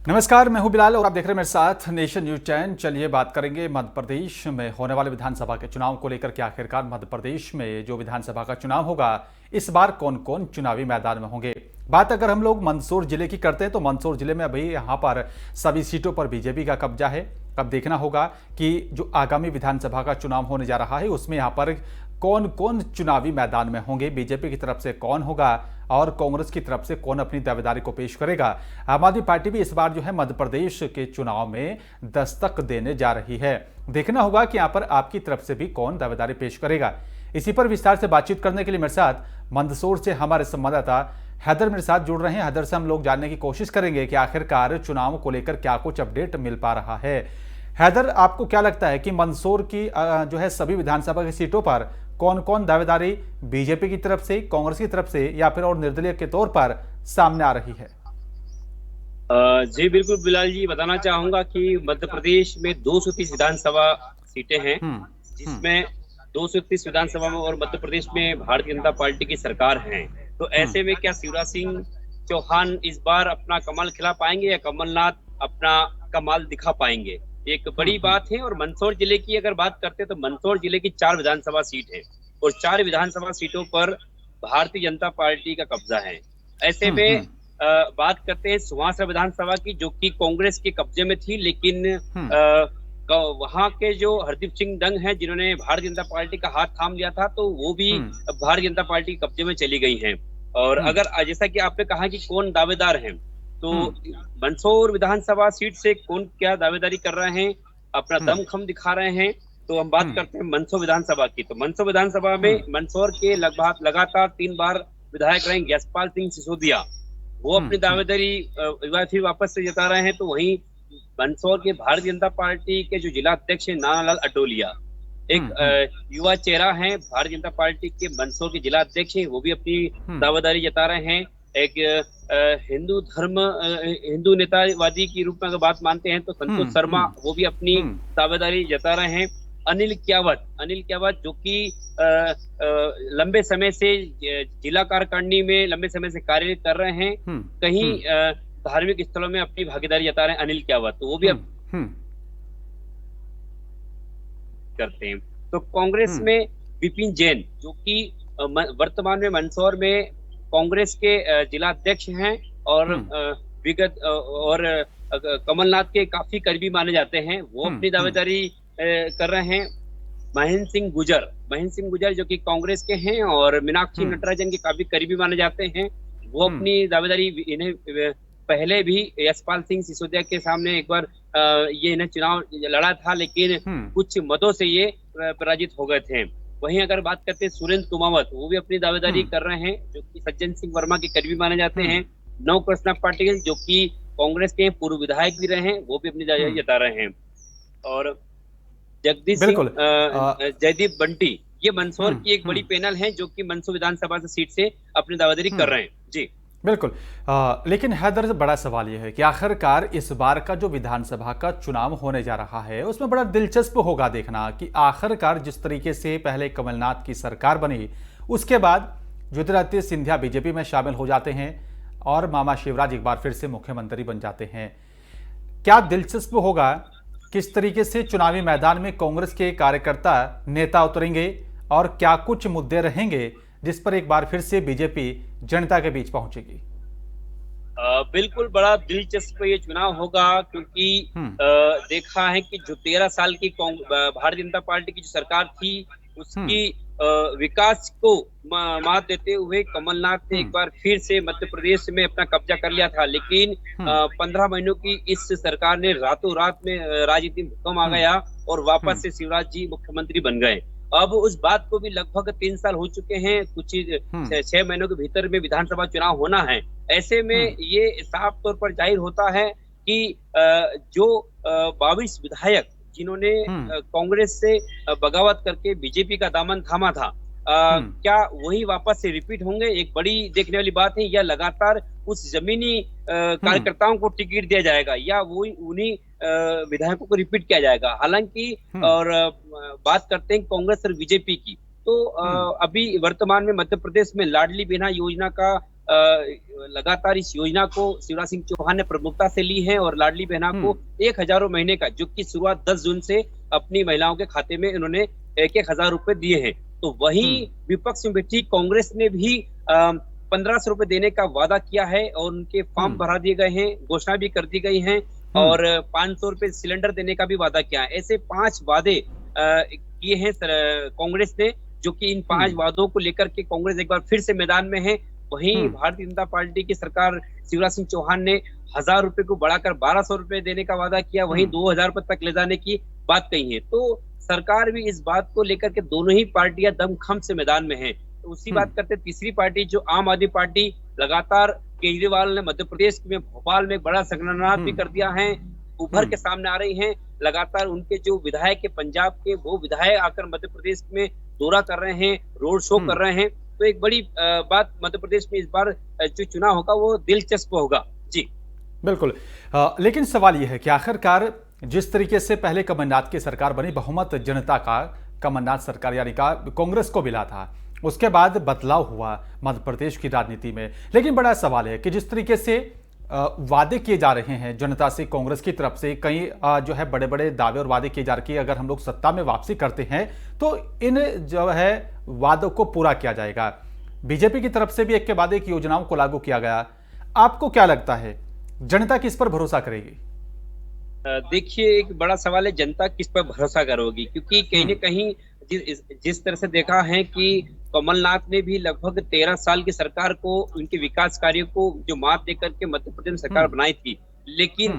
नमस्कार, मैं हूं बिलाल और आप देख रहे हैं मेरे साथ नेशन न्यूज चैनल। चलिए बात करेंगे मध्य प्रदेश में होने वाले विधानसभा के चुनाव को लेकर के। आखिरकार मध्य प्रदेश में जो विधानसभा का चुनाव होगा, इस बार कौन कौन चुनावी मैदान में होंगे। बात अगर हम लोग मंदसौर जिले की करते हैं तो मंदसौर जिले में अभी यहाँ पर सभी सीटों पर बीजेपी का कब्जा है। अब देखना होगा कि जो आगामी विधानसभा का चुनाव होने जा रहा है उसमें यहाँ पर कौन कौन चुनावी मैदान में होंगे, बीजेपी की तरफ से कौन होगा और कांग्रेस की तरफ से कौन अपनी दावेदारी को पेश करेगा। आम आदमी पार्टी भी इस बार जो है मध्य प्रदेश के चुनाव में दस्तक देने जा रही है। देखना होगा कि यहाँ पर आपकी तरफ से भी कौन दावेदारी पेश करेगा। इसी पर विस्तार से बातचीत करने के लिए मेरे साथ मंदसौर से हमारे संवाददाता हैदर मेरे साथ जुड़ रहे हैं। हैदर से हम लोग जानने की कोशिश करेंगे कि आखिरकार चुनाव को लेकर क्या कुछ अपडेट मिल पा रहा है। हैदर, आपको क्या लगता है कि मंदसौर की जो है सभी विधानसभा की सीटों पर कौन कौन दावेदारी बीजेपी की तरफ से, कांग्रेस की तरफ से या फिर और निर्दलीय के तौर पर सामने आ रही है? जी बिल्कुल बिलाल जी, बताना चाहूंगा कि मध्य प्रदेश में 230 विधानसभा सीटें हैं, हम्म। हम्म। जिसमें 231 विधानसभा में और मध्य प्रदेश में भारतीय जनता पार्टी की सरकार है। तो हम्म। ऐसे में क्या शिवराज सिंह चौहान इस बार अपना कमाल खिला पाएंगे या कमलनाथ अपना कमाल दिखा पाएंगे, एक बड़ी बात है। और मंदसौर जिले की अगर बात करते हैं तो मंदसौर जिले की 4 विधानसभा सीट है और 4 विधानसभा सीटों पर भारतीय जनता पार्टी का कब्जा है। ऐसे हम्म। में हम्म। बात करते हैं सुहासरा विधानसभा की, जो कि कांग्रेस के कब्जे में थी, लेकिन हम्म। वहां के जो हरदीप सिंह डंग हैं, जिन्होंने भारतीय जनता पार्टी का हाथ थाम लिया था, तो वो भी हम्म। भारतीय जनता पार्टी के कब्जे में चली गई हैं। और हम्म। अगर जैसा कि आपने कहा कि कौन दावेदार हैं, तो हम्म। मंदसौर विधानसभा सीट से कौन क्या दावेदारी कर रहे हैं, अपना हम्म। दमखम दिखा रहे हैं। तो हम बात हम्म। करते हैं मंदसौर विधानसभा की। तो मंदसौर विधानसभा में हम्म। मंदसौर के लगभग लगातार 3 बार विधायक रहे यशपाल सिंह सिसोदिया, वो हम्म। अपनी दावेदारी फिर वापस से जता रहे हैं। तो वहीं मंदसौर के भारतीय जनता पार्टी के जो जिला अध्यक्ष है नानालाल अटोलिया, एक हम्म। हम्म। युवा चेहरा है भारतीय जनता पार्टी के मंदसौर के जिला अध्यक्ष है, वो भी अपनी हम्म। दावेदारी जता रहे हैं। एक हिंदू नेतावादी के रूप में अगर बात मानते हैं तो संतोष हम्म। शर्मा, हम्म। वो भी अपनी हम्म। दावेदारी जता रहे हैं। अनिल क्यावत जो कि लंबे समय से जिला कार्यकारिणी में लंबे समय से कार्य कर रहे हैं, हम्म। कहीं हम्म। धार्मिक स्थलों में अपनी भागीदारी जता रहे हैं अनिल क्यावत, तो वो भी हम्म। हम्म। करते हैं। तो कांग्रेस हम्म। में विपिन जैन, जो कि वर्तमान में मंदसौर में कांग्रेस के जिला अध्यक्ष हैं और हम्म। विगत और कमलनाथ के काफी करीबी माने जाते हैं, वो हम्म। अपनी दावेदारी कर रहे हैं। महेंद्र सिंह गुजर जो कि कांग्रेस के हैं और मीनाक्षी हम्म। नटराजन के काफी करीबी माने जाते हैं, वो हम्म। अपनी दावेदारी इन्हें पहले भी यशपाल सिंह सिसोदिया के सामने एक बार ये इन्हें चुनाव लड़ा था, लेकिन हम्म। कुछ मतों से ये पराजित हो गए थे। वहीं अगर बात करते हैं सुरेंद्र कुमावत, वो भी अपनी दावेदारी हम्म। कर रहे हैं, जो कि सज्जन सिंह वर्मा के करीबी माने जाते हम्म। हैं। नव कृष्णा पाटिल जो कि कांग्रेस के पूर्व विधायक भी रहे हैं, वो भी अपनी दावेदारी हम्म। जता रहे हैं। और जगदीश सिंह बिल्कुल। जयदीप बंटी, ये मंदसौर हम्म। की एक बड़ी हम्म। पैनल है, जो कि मंदसौर विधानसभा से सीट से अपनी दावेदारी कर हम्म। रहे हैं। जी बिल्कुल। लेकिन हैदर, बड़ा सवाल यह है कि आखिरकार इस बार का जो विधानसभा का चुनाव होने जा रहा है उसमें बड़ा दिलचस्प होगा देखना कि आखिरकार जिस तरीके से पहले कमलनाथ की सरकार बनी, उसके बाद ज्योतिरादित्य सिंधिया बीजेपी में शामिल हो जाते हैं और मामा शिवराज एक बार फिर से मुख्यमंत्री बन जाते हैं। क्या दिलचस्प होगा किस तरीके से चुनावी मैदान में कांग्रेस के कार्यकर्ता नेता उतरेंगे और क्या कुछ मुद्दे रहेंगे जिस पर एक बार फिर से बीजेपी जनता के बीच पहुंचेगी? बिल्कुल बड़ा दिलचस्प ये चुनाव होगा, क्योंकि हम्म। देखा है कि जो 13 साल की भारतीय जनता पार्टी की जो सरकार थी, हम्म। उसकी विकास को मात देते हुए कमलनाथ ने एक हम्म। बार फिर से मध्य प्रदेश में अपना कब्जा कर लिया था। लेकिन हम्म। 15 महीनों की इस सरकार ने रातों रात में राजनीति में भूकंप आ हम्म। गया और हम्म। वापस से शिवराज जी मुख्यमंत्री बन गए। अब उस बात को भी लगभग 3 साल हो चुके हैं, कुछ हम्म। 6 महीनों के भीतर में विधानसभा चुनाव होना है। ऐसे में हम्म। ये साफ तौर पर जाहिर होता है कि जो 22 विधायक जिन्होंने हम्म। कांग्रेस से बगावत करके बीजेपी का दामन थामा था, हम्म। क्या वही वापस से रिपीट होंगे, एक बड़ी देखने वाली बात है। या लगातार उस जमीनी हम्म। कार्यकर्ताओं को टिकट दिया जाएगा या वही उन्हीं विधायकों को रिपीट किया जाएगा। हालांकि हम्म। और बात करते हैं कांग्रेस और बीजेपी की, तो हम्म। अभी वर्तमान में मध्य प्रदेश में लाडली बहना योजना का लगातार इस योजना को शिवराज सिंह चौहान ने प्रमुखता से ली है और लाडली बहना को 1,000 महीने का, जो कि शुरुआत 10 जून से अपनी महिलाओं के खाते में इन्होंने 1,000 रुपए दिए हैं। तो वही विपक्ष में बैठी कांग्रेस ने भी 1,500 रुपए देने का वादा किया है और उनके फॉर्म भरा दिए गए हैं, घोषणा भी कर दी गई है और 500 रुपए सिलेंडर देने का भी वादा किया है। ऐसे 5 वादे किए हैं कांग्रेस ने, जो कि इन 5 वादों को लेकर के कांग्रेस एक बार फिर से मैदान में है। वहीं भारतीय जनता पार्टी की सरकार शिवराज सिंह चौहान ने 1,000 रुपए को बढ़ाकर 1,200 रुपए देने का वादा किया, वहीं 2,000 रुपए तक ले जाने की बात कही है। तो सरकार भी इस बात को लेकर के दोनों ही पार्टियां दमखम से मैदान में हैं। तो उसी बात करते तीसरी पार्टी जो आम आदमी पार्टी, लगातार केजरीवाल ने मध्य प्रदेश में भोपाल में एक बड़ा संगठनात्मक भी कर दिया है, उभर के सामने आ रही हैं। लगातार उनके जो विधायक है पंजाब के, वो विधायक आकर मध्य प्रदेश में दौरा कर रहे हैं, रोड शो कर रहे हैं। तो एक बड़ी बात मध्य प्रदेश में इस बार जो चुनाव होगा वो दिलचस्प होगा। जी बिल्कुल। लेकिन सवाल यह है कि आखिरकार जिस तरीके से पहले कमलनाथ की सरकार बनी, बहुमत जनता का कमलनाथ सरकार यानी का कांग्रेस को मिला था, उसके बाद बदलाव हुआ मध्य प्रदेश की राजनीति में। लेकिन बड़ा सवाल है कि जिस तरीके से वादे किए जा रहे हैं जनता से, कांग्रेस की तरफ से कई जो है बड़े बड़े दावे और वादे किए जा रहे हैं, अगर हम लोग सत्ता में वापसी करते हैं तो इन जो है वादों को पूरा किया जाएगा। बीजेपी की तरफ से भी एक के बाद एक योजनाओं को लागू किया गया। आपको क्या लगता है जनता किस पर भरोसा करेगी? देखिए, एक बड़ा सवाल है जनता किस पर भरोसा करोगी, क्योंकि कहीं न कहीं जिस तरह से देखा है कि कमलनाथ ने भी लगभग 13 साल की सरकार को, उनके विकास कार्यों को जो मात देकर के मध्य प्रदेश में सरकार बनाई थी, लेकिन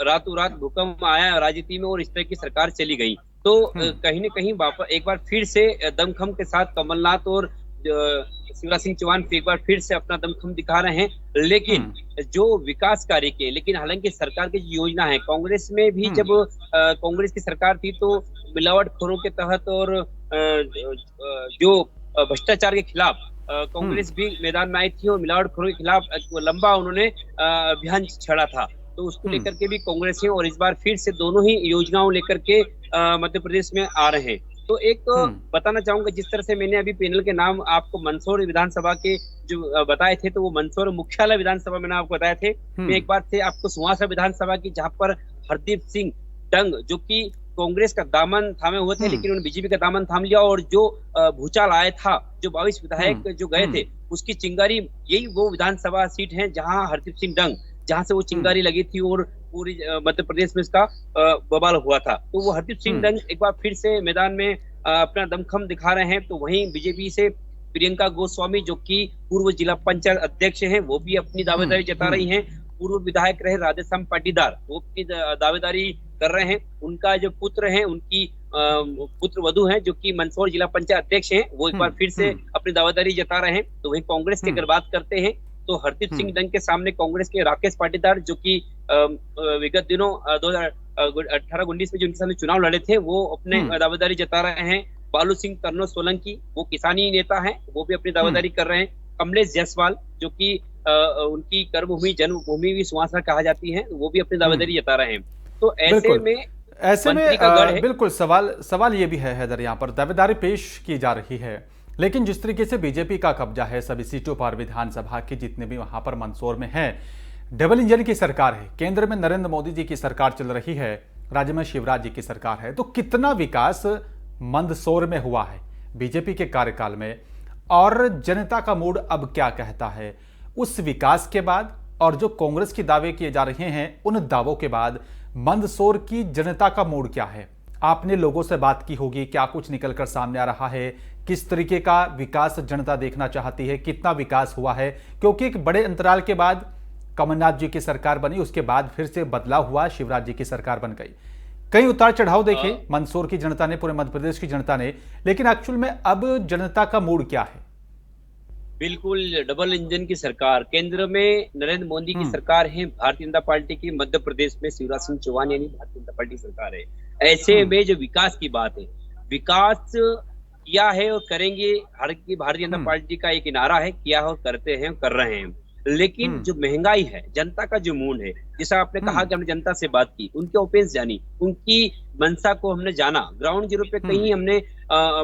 रातों रात भूकंप आया राजनीति में और इस तरह की सरकार चली गई। तो कहीं न कहीं वापस एक बार फिर से दमखम के साथ कमलनाथ और शिवराज सिंह चौहान एक बार फिर से अपना दमखम दिखा रहे हैं, लेकिन जो विकास कार्य के, लेकिन हालांकि सरकार की जो योजना है, कांग्रेस में भी जब कांग्रेस की सरकार थी तो मिलावटखोरों के तहत और जो भ्रष्टाचार के खिलाफ कांग्रेस भी मैदान में आई थी और मिलावटखोरों के खिलाफ लंबा उन्होंने अभियान छेड़ा था। तो उसको लेकर के भी कांग्रेस है और इस बार फिर से दोनों ही योजनाओं लेकर के मध्य प्रदेश में आ रहे हैं। तो एक बताना चाहूंगा, जिस तरह से मैंने अभी पैनल के नाम आपको मंदसौर विधानसभा के जो बताए थे, तो वो मंदसौर मुख्यालय विधानसभा मैंने आपको बताए थे। मैं एक बार थे आपको सुहासा विधानसभा की, जहां पर हरदीप सिंह डंग, जो कि कांग्रेस का दामन थामे हुए थे, लेकिन उन्होंने बीजेपी का दामन थाम लिया और जो भूचाल आया था, जो 22 विधायक जो गए थे, उसकी चिंगारी, यही वो विधानसभा सीट है जहां हरदीप सिंह डंग, जहां से वो चिंगारी लगी थी और पूरी मध्य प्रदेश में इसका बवाल हुआ था। तो वो हरदीप सिंह डंग एक बार फिर से मैदान में अपना दमखम दिखा रहे हैं। तो वहीं बीजेपी से प्रियंका गोस्वामी, जो कि पूर्व जिला पंचायत अध्यक्ष हैं, वो भी अपनी दावेदारी जता रही हैं। पूर्व विधायक रहे राधेश्याम पाटीदार, वो अपनी दावेदारी कर रहे हैं। उनका जो पुत्र है, उनकी पुत्र वधु है, जो कि मंदसौर जिला पंचायत अध्यक्ष हैं, वो एक बार फिर से अपनी दावेदारी जता रहे हैं। तो वहीं कांग्रेस की अगर बात करते हैं तो हरदीप सिंह डंग के सामने कांग्रेस के राकेश पाटीदार, जो कि विगत दिनों 2018-19 में जो उनके सामने चुनाव लड़े थे, वो अपने दावेदारी जता रहे हैं। बालू सिंह तरनो सोलंकी, वो किसानी नेता हैं, वो भी अपनी दावेदारी कर रहे हैं। कमलेश जायसवाल, जो कि उनकी कर्मभूमि जन्मभूमि भी सुहासा कहा जाती है, वो भी अपनी दावेदारी जता रहे हैं। तो ऐसे में बिल्कुल सवाल ये भी है हैदर, यहाँ पर दावेदारी पेश की जा रही है, लेकिन जिस तरीके से बीजेपी का कब्जा है सभी सीटों पर, विधानसभा की जितने भी वहां पर मंदसौर में है, डबल इंजन की सरकार है, केंद्र में नरेंद्र मोदी जी की सरकार चल रही है, राज्य में शिवराज जी की सरकार है, तो कितना विकास मंदसौर में हुआ है बीजेपी के कार्यकाल में, और जनता का मूड अब क्या कहता है उस विकास के बाद, और जो कांग्रेस के दावे किए जा रहे हैं उन दावों के बाद मंदसौर की जनता का मूड क्या है? आपने लोगों से बात की होगी, क्या कुछ निकलकर सामने आ रहा है, किस तरीके का विकास जनता देखना चाहती है, कितना विकास हुआ है? क्योंकि एक बड़े अंतराल के बाद कमलनाथ जी की सरकार बनी, उसके बाद फिर से बदलाव हुआ, शिवराज जी की सरकार बन गई, कई उतार चढ़ाव देखे मंदसौर की जनता ने, पूरे मध्य प्रदेश की जनता ने, लेकिन एक्चुअल में अब जनता का मूड क्या है? बिल्कुल, डबल इंजन की सरकार, केंद्र में नरेंद्र मोदी की सरकार है, भारतीय जनता पार्टी की मध्य प्रदेश में शिवराज सिंह चौहान यानी भारतीय जनता पार्टी सरकार है। ऐसे में जो विकास की बात है, विकास किया है और करेंगे, भारतीय जनता पार्टी का एक नारा है, किया और करते हैं, कर रहे हैं। लेकिन जो महंगाई है, जनता का जो मूड है, जैसा आपने कहा कि हमने जनता से बात की, उनके ओपिनियन जानी, उनकी मंशा को हमने जाना, ग्राउंड जीरो पे कहीं हमने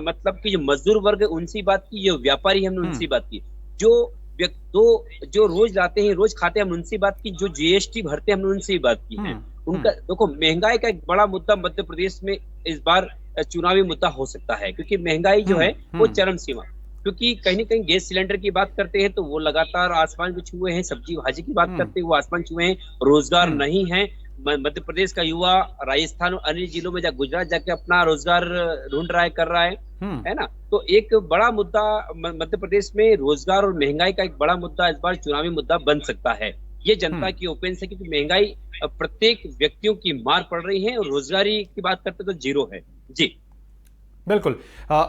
मतलब कि जो मजदूर वर्ग है उनसे बात की, जो व्यापारी हमने उनसे बात की, जो दो जो रोज लाते हैं रोज खाते हैं, हमने उनसे बात की, जो जीएसटी भरते हैं हमने उनसे भी बात की है। उनका देखो, महंगाई का एक बड़ा मुद्दा मध्य प्रदेश में इस बार चुनावी मुद्दा हो सकता है, क्योंकि महंगाई जो है वो चरम सीमा, क्योंकि कहीं ना कहीं गैस सिलेंडर की बात करते हैं तो वो लगातार आसमान को छुए हैं, सब्जी भाजी की बात करते हैं वो आसमान छुए हैं, रोजगार नहीं है। मध्य प्रदेश का युवा राजस्थान और अन्य जिलों में गुजरात जाके अपना रोजगार ढूंढ रहा है, कर रहा है ना। तो एक बड़ा मुद्दा मध्य प्रदेश में रोजगार और महंगाई का एक बड़ा मुद्दा इस बार चुनावी मुद्दा बन सकता है। ये जनता की ओपिनियन है, क्योंकि महंगाई प्रत्येक व्यक्तियों की मार पड़ रही है और रोजगारी की बात करते तो जीरो है। जी बिल्कुल।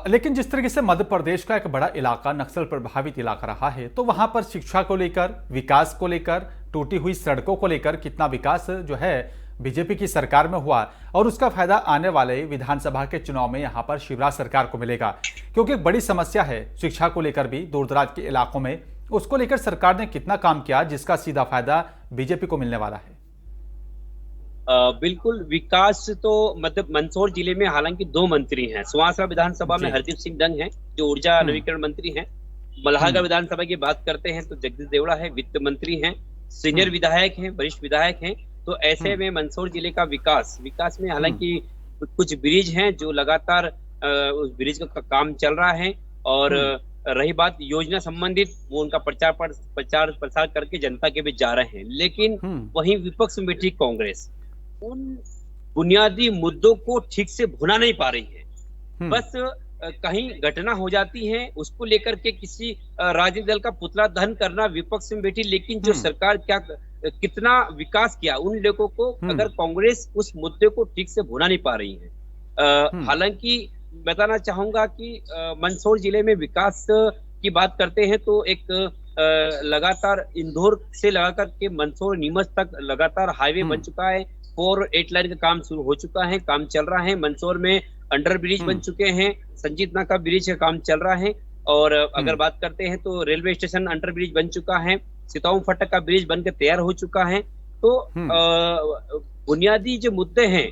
लेकिन जिस तरीके से मध्य प्रदेश का एक बड़ा इलाका नक्सल प्रभावित इलाका रहा है, तो वहां पर शिक्षा को लेकर, विकास को लेकर, टूटी हुई सड़कों को लेकर कितना विकास जो है बीजेपी की सरकार में हुआ और उसका फायदा आने वाले विधानसभा के चुनाव में यहां पर शिवराज सरकार को मिलेगा? क्योंकि एक बड़ी समस्या है शिक्षा को लेकर भी दूर दराज के इलाकों में, उसको लेकर सरकार ने कितना काम किया जिसका सीधा फायदा बीजेपी को मिलने वाला है? बिल्कुल, विकास तो मतलब मंदसौर जिले में हालांकि 2 मंत्री हैं। सुहासरा विधानसभा में हरदीप सिंह डंग हैं जो ऊर्जा नवीकरण मंत्री हैं। मल्हारगढ़ विधानसभा की बात करते हैं तो जगदीश देवड़ा है, वित्त मंत्री हैं, सीनियर विधायक हैं, वरिष्ठ विधायक हैं। तो ऐसे में मंदसौर जिले का विकास में हालांकि कुछ ब्रिज हैं जो लगातार उस ब्रिज का काम चल रहा है, और रही बात योजना संबंधित, वो उनका प्रचार प्रसार करके जनता के बीच जा रहे हैं। लेकिन वहीं विपक्ष में बैठी कांग्रेस उन बुनियादी मुद्दों को ठीक से भुना नहीं पा रही है। बस कहीं घटना हो जाती है उसको लेकर के किसी राजनीतिक दल का पुतला दहन करना विपक्ष में बैठी, लेकिन जो सरकार कितना विकास किया उन लोगों को अगर कांग्रेस उस मुद्दे को ठीक से भुना नहीं पा रही है। हालांकि बताना चाहूंगा कि मंदसौर जिले में विकास की बात करते हैं तो एक लगातार इंदौर से लगाकर के मंदसौर नीमच तक लगातार हाईवे बन चुका है। 4 और 8 लाइन का काम शुरू हो चुका है, काम चल रहा है। मंदसौर में अंडर ब्रिज बन चुके हैं, संजीत नाका ब्रिज का काम चल रहा है। और अगर बात करते हैं तो रेलवे स्टेशन अंडर ब्रिज बन चुका है, सिताऊ फाटक का ब्रिज बनकर तैयार हो चुका है। तो बुनियादी जो मुद्दे हैं,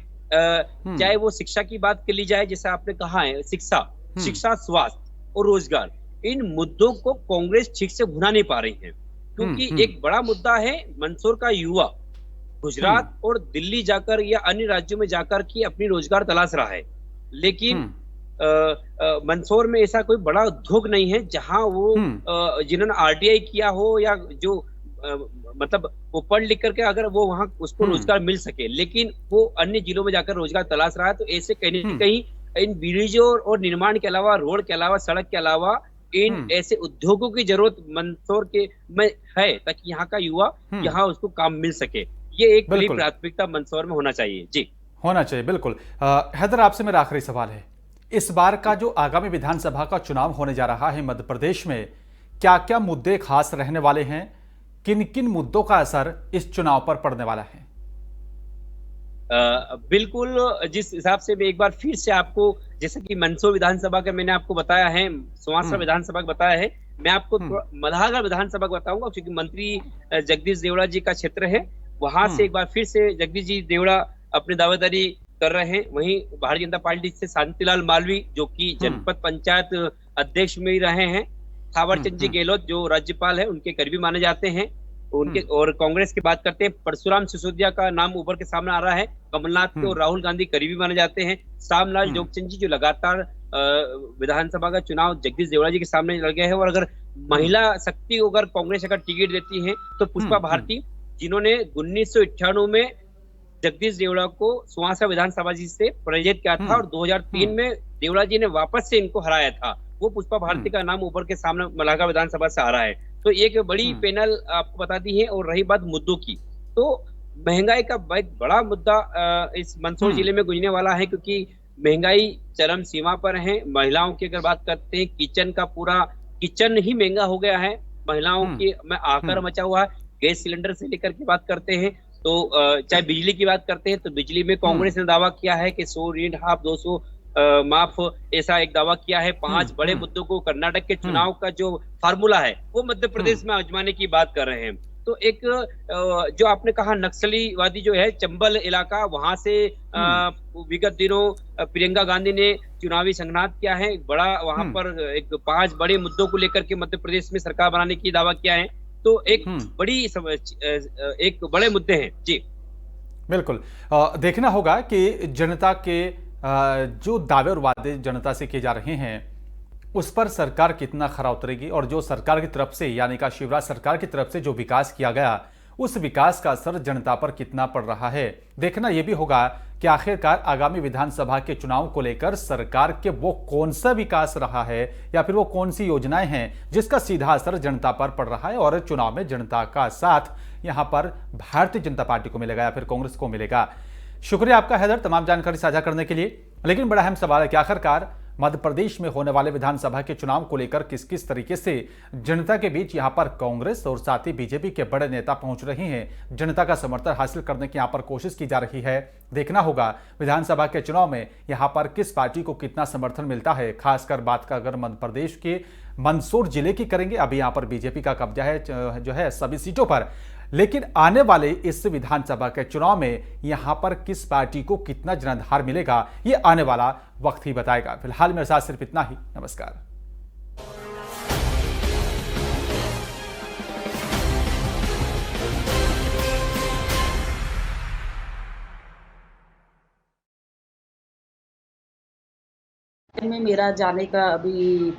चाहे वो शिक्षा की बात कर ली जाए, जैसे आपने कहा है शिक्षा, स्वास्थ्य और रोजगार, इन मुद्दों को कांग्रेस ठीक से भुना नहीं पा रही है। क्योंकि एक बड़ा मुद्दा है मंदसौर का युवा गुजरात और दिल्ली जाकर या अन्य राज्यों में जाकर के अपनी रोजगार तलाश रहा है, लेकिन मंदसौर में ऐसा कोई बड़ा उद्योग नहीं है जहां वो जिन्होंने आरटीआई किया हो या जो मतलब वो पढ़ लिख करके अगर वो वहां उसको रोजगार मिल सके, लेकिन वो अन्य जिलों में जाकर रोजगार तलाश रहा है। तो ऐसे कहीं न कहीं इन ब्रिजों और निर्माण के अलावा, रोड के अलावा, सड़क के अलावा इन ऐसे उद्योगों की जरूरत मंदसौर के में है, ताकि यहाँ का युवा यहाँ उसको काम मिल सके। ये एक बड़ी प्राथमिकता मंदसौर में होना चाहिए। जी होना चाहिए, बिल्कुल। हैदर, आपसे मेरा आखिरी सवाल है, इस बार का जो आगामी विधानसभा का चुनाव होने जा रहा है मध्य प्रदेश में, क्या क्या मुद्दे खास रहने वाले हैं? किन किन मुद्दों का असर इस चुनाव पर पड़ने वाला है? बिल्कुल, जिस हिसाब से मैं एक बार फिर से आपको, जैसे कि मंदसौर विधानसभा का मैंने आपको बताया है, सुहासरा विधानसभा का बताया है, मैं आपको मल्हारगढ़ विधानसभा का बताऊंगा, क्योंकि मंत्री जगदीश देवड़ा जी का क्षेत्र है। वहां से एक बार फिर से जगदीश जी देवड़ा अपनी दावेदारी कर रहे हैं। वहीं भारतीय जनता पार्टी से शांतिलाल मालवी, जो कि जनपद पंचायत अध्यक्ष में ही रहे हैं, थावरचंद जी गहलोत जो राज्यपाल है उनके करीबी माने जाते हैं उनके। और कांग्रेस की बात करते हैं, परशुराम सिसोदिया का नाम उभर के सामने आ रहा है। कमलनाथ के और राहुल गांधी करीबी माने जाते हैं। श्यामलाल जोगचंद जी जो लगातार विधानसभा का चुनाव जगदीश देवड़ा जी के सामने लगे हैं। और अगर महिला शक्ति को अगर कांग्रेस अगर टिकट देती है तो पुष्पा भारती, जिन्होंने 1998 में जगदीश देवड़ा को सुहासरा विधानसभा जी से पराजित किया था और 2003 में देवड़ा जी ने वापस से इनको हराया था, वो पुष्पा भारती का नाम ऊपर के सामने मल्हारगढ़ विधानसभा से आ रहा है। तो एक बड़ी पैनल आपको बताती है। और रही बात मुद्दों की, तो महंगाई का एक बड़ा मुद्दा इस मंदसौर जिले में गुजरने वाला है, क्योंकि महंगाई चरम सीमा पर है। महिलाओं की अगर बात करते हैं, किचन ही महंगा हो गया है। महिलाओं की में आकर मचा हुआ है। गैस सिलेंडर से लेकर के बात करते हैं तो चाहे बिजली की बात करते हैं तो बिजली में कांग्रेस ने दावा किया है कि 100 यूनिट हाफ 200 माफ, ऐसा एक दावा किया है। 5 बड़े मुद्दों को कर्नाटक के चुनाव का जो फार्मूला है वो मध्य प्रदेश में आजमाने की बात कर रहे हैं। तो एक जो आपने कहा नक्सलीवादी जो है चंबल इलाका, वहां से विगत दिनों प्रियंका गांधी ने चुनावी संघनाद किया है। एक बड़ा वहां पर एक 5 बड़े मुद्दों को लेकर के मध्य प्रदेश में सरकार बनाने की दावा किया है। तो एक बड़े मुद्दे हैं जी। बिल्कुल। देखना होगा कि जनता के जो दावे और वादे जनता से किए जा रहे हैं उस पर सरकार कितना खरा उतरेगी, और जो सरकार की तरफ से यानी कि शिवराज सरकार की तरफ से जो विकास किया गया उस विकास का असर जनता पर कितना पड़ रहा है। देखना यह भी होगा कि आखिरकार आगामी विधानसभा के चुनाव को लेकर सरकार के वो कौन सा विकास रहा है या फिर वो कौन सी योजनाएं हैं जिसका सीधा असर जनता पर पड़ रहा है, और चुनाव में जनता का साथ यहां पर भारतीय जनता पार्टी को मिलेगा या फिर कांग्रेस को मिलेगा। शुक्रिया आपका हैदर तमाम जानकारी साझा करने के लिए। लेकिन बड़ा अहम सवाल है कि आखिरकार मध्य प्रदेश में होने वाले विधानसभा के चुनाव को लेकर किस किस तरीके से जनता के बीच यहां पर कांग्रेस और साथ ही बीजेपी के बड़े नेता पहुंच रहे हैं, जनता का समर्थन हासिल करने की यहां पर कोशिश की जा रही है। देखना होगा विधानसभा के चुनाव में यहां पर किस पार्टी को कितना समर्थन मिलता है। खासकर बात का अगर मध्य प्रदेश के मंदसौर जिले की करेंगे, अभी यहां पर बीजेपी का कब्जा है जो है सभी सीटों पर, लेकिन आने वाले इस विधानसभा के चुनाव में यहां पर किस पार्टी को कितना जनाधार मिलेगा ये आने वाला वक्त ही बताएगा। फिलहाल मेरे साथ सिर्फ इतना ही। नमस्कार। में मेरा जाने का अभी